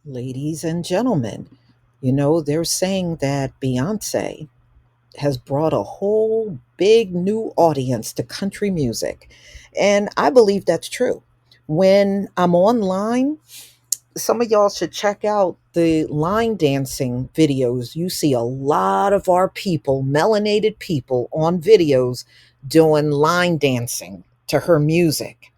Ladies and gentlemen, they're saying that Beyonce has brought a whole big new audience to country music. And I believe that's true. When I'm online, some of y'all should check out the line dancing videos. You see a lot of our people, melanated people, on videos doing line dancing to her music.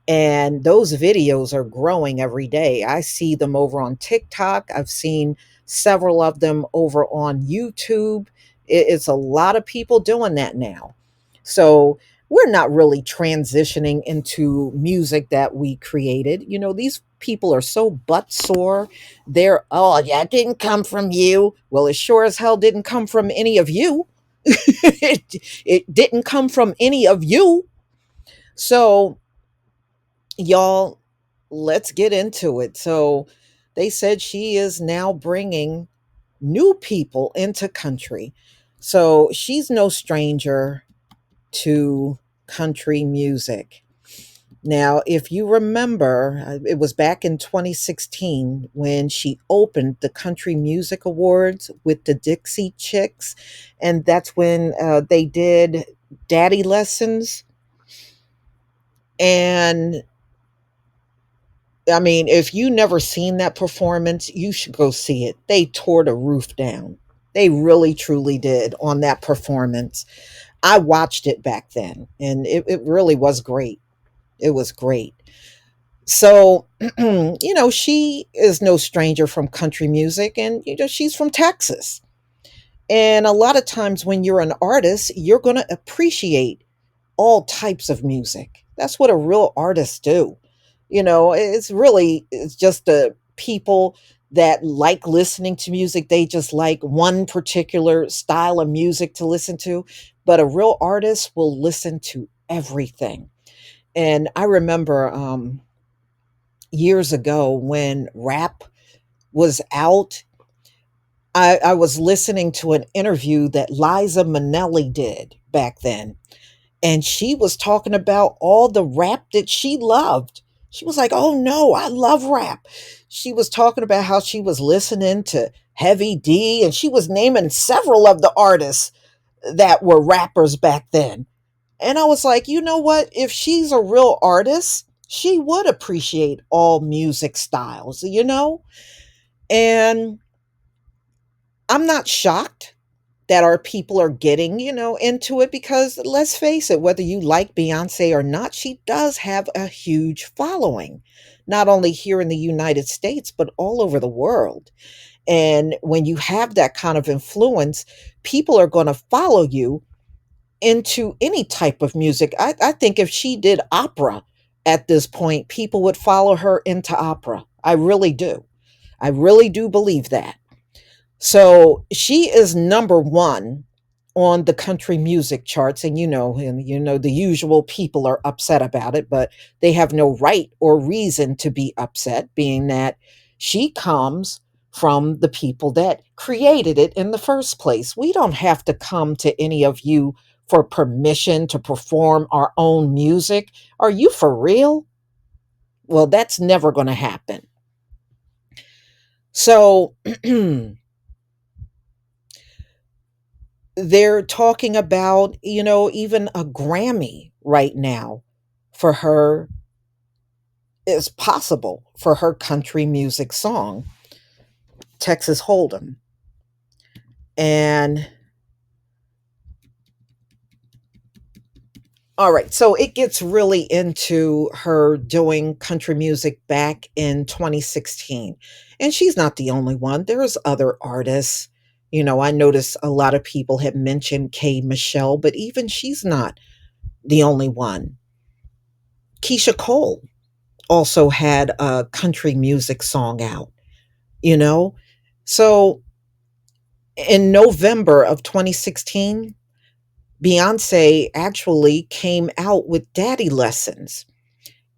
And those videos are growing every day. I see them over on TikTok. I've seen several of them over on YouTube. It's a lot of people doing that now. So we're not really transitioning into music that we created. These people are so butt sore. They're, oh, yeah, it didn't come from you. Well, it sure as hell didn't come from any of you. it didn't come from any of you. So y'all, let's get into it. So they said she is now bringing new people into country. So she's no stranger to country music. Now, if you remember, it was back in 2016 when she opened the Country Music Awards with the Dixie Chicks. And that's when they did Daddy Lessons. And I mean, if you never seen that performance, you should go see it. They tore the roof down. They really truly did on that performance. I watched it back then and it really was great. It was great. So, she is no stranger from country music and she's from Texas. And a lot of times when you're an artist, you're going to appreciate all types of music. That's what a real artist do. It's just the people that like listening to music. They just like one particular style of music to listen to. But a real artist will listen to everything. And I remember years ago when rap was out, I was listening to an interview that Liza Minnelli did back then, and she was talking about all the rap that she loved. She was like, "Oh no, I love rap." She was talking about how she was listening to Heavy D, and she was naming several of the artists that were rappers back then. And I was like, you know what? If she's a real artist, she would appreciate all music styles. And I'm not shocked that our people are getting, into it because let's face it, whether you like Beyonce or not, she does have a huge following, not only here in the United States, but all over the world. And when you have that kind of influence, people are going to follow you into any type of music. I think if she did opera at this point, people would follow her into opera. I really do. I really do believe that. So she is number one on the country music charts, and the usual people are upset about it, but they have no right or reason to be upset, being that she comes from the people that created it in the first place. We don't have to come to any of you for permission to perform our own music. Are you for real? Well, that's never going to happen. So they're talking about, even a Grammy right now for her is possible for her country music song, Texas Hold'em. And all right, so it gets really into her doing country music back in 2016. And she's not the only one. There's other artists. I noticed a lot of people have mentioned Kay Michelle, but even she's not the only one. Keisha Cole also had a country music song out, you know? So in November of 2016, Beyonce actually came out with Daddy Lessons,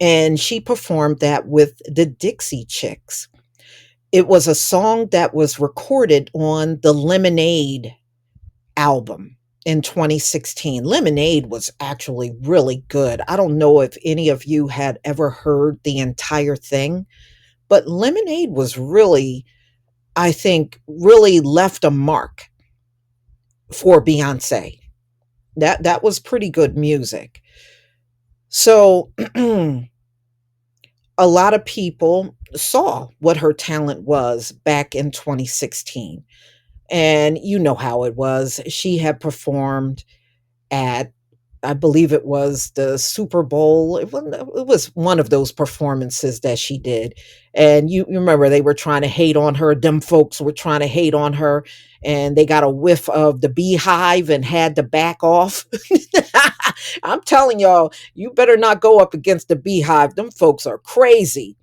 and she performed that with the Dixie Chicks. It was a song that was recorded on the Lemonade album in 2016. Lemonade was actually really good. I don't know if any of you had ever heard the entire thing, But Lemonade was really, I think, really left a mark for Beyonce. That was pretty good music. So a lot of people saw what her talent was back in 2016. And you know how it was. She had performed at, I believe it was the Super Bowl. It was one of those performances that she did. And you remember they were trying to hate on her. Them folks were trying to hate on her. And they got a whiff of the beehive and had to back off. I'm telling y'all, you better not go up against the beehive. Them folks are crazy.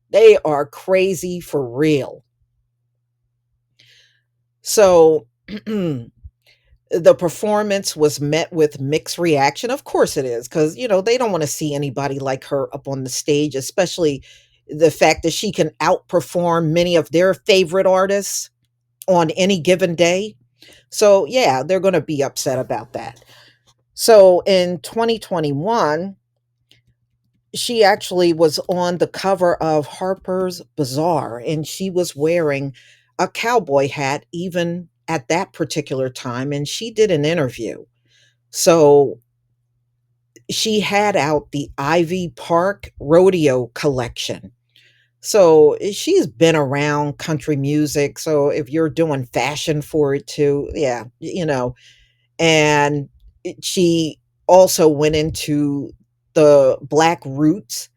They are crazy for real. So the performance was met with mixed reaction. Of course it is, because they don't want to see anybody like her up on the stage, especially the fact that she can outperform many of their favorite artists on any given day. So yeah, they're going to be upset about that. So in 2021, she actually was on the cover of Harper's Bazaar, and she was wearing a cowboy hat even at that particular time, and she did an interview. So she had out the Ivy Park Rodeo collection. So she's been around country music. So if you're doing fashion for it too, yeah, and she also went into the Black roots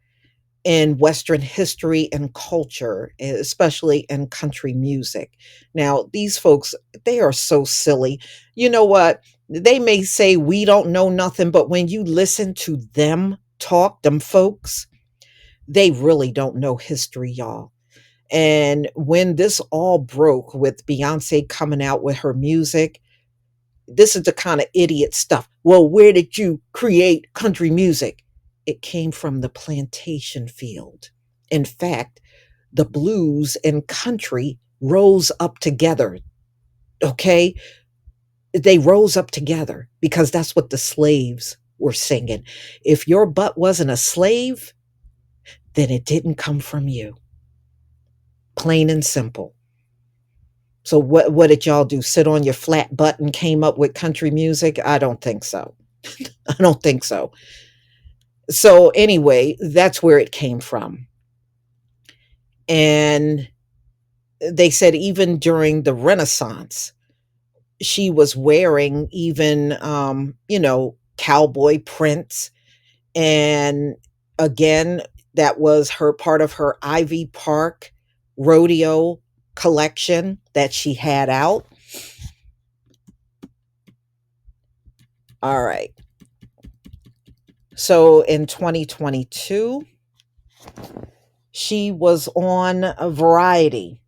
in Western history and culture, especially in country music. Now, these folks, they are so silly. You know what? They may say we don't know nothing, but when you listen to them talk, them folks, they really don't know history, y'all. And when this all broke with Beyonce coming out with her music, this is the kind of idiot stuff. Well, where did you create country music? It came from the plantation field. In fact, the blues and country rose up together. Okay. They rose up together because that's what the slaves were singing. If your butt wasn't a slave, then it didn't come from you. Plain and simple. So what did y'all do? Sit on your flat butt and came up with country music? I don't think so. I don't think so. So anyway, that's where it came from. And they said even during the Renaissance, she was wearing even cowboy prints. And again, that was her part of her Ivy Park rodeo collection that she had out. All right. So in 2022, she was on a Variety,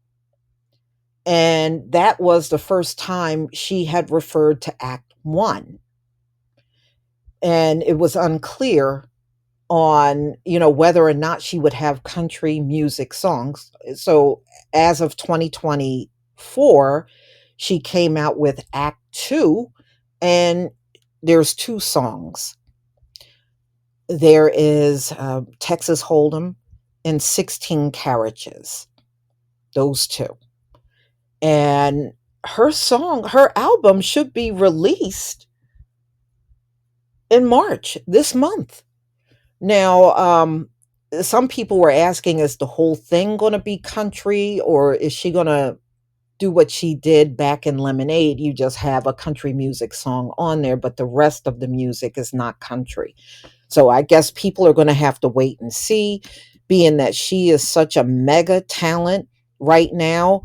and that was the first time she had referred to Act One. And it was unclear on, whether or not she would have country music songs. So as of 2024, she came out with Act Two, and there's two songs. There is Texas Hold'em and 16 Carriages, those two. And her album should be released in March this month. Now, some people were asking, is the whole thing going to be country, or is she going to do what she did back in Lemonade? You just have a country music song on there, but the rest of the music is not country. So I guess people are going to have to wait and see, being that she is such a mega talent right now.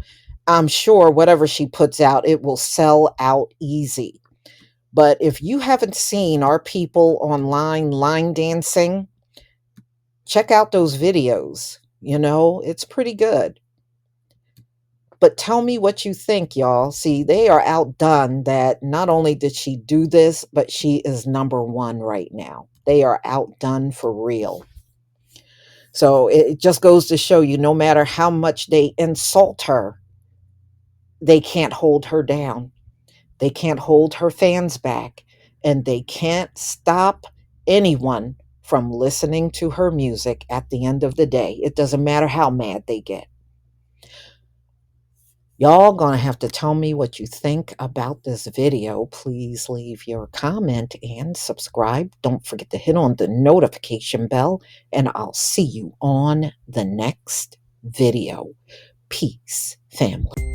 I'm sure whatever she puts out, it will sell out easy. But if you haven't seen our people online line dancing, check out those videos. It's pretty good. But tell me what you think, y'all. See, they are outdone that not only did she do this, but she is number one right now. They are outdone for real. So it just goes to show you, no matter how much they insult her, they can't hold her down. They can't hold her fans back. And they can't stop anyone from listening to her music at the end of the day. It doesn't matter how mad they get. Y'all gonna have to tell me what you think about this video. Please leave your comment and subscribe. Don't forget to hit on the notification bell, and I'll see you on the next video. Peace, family.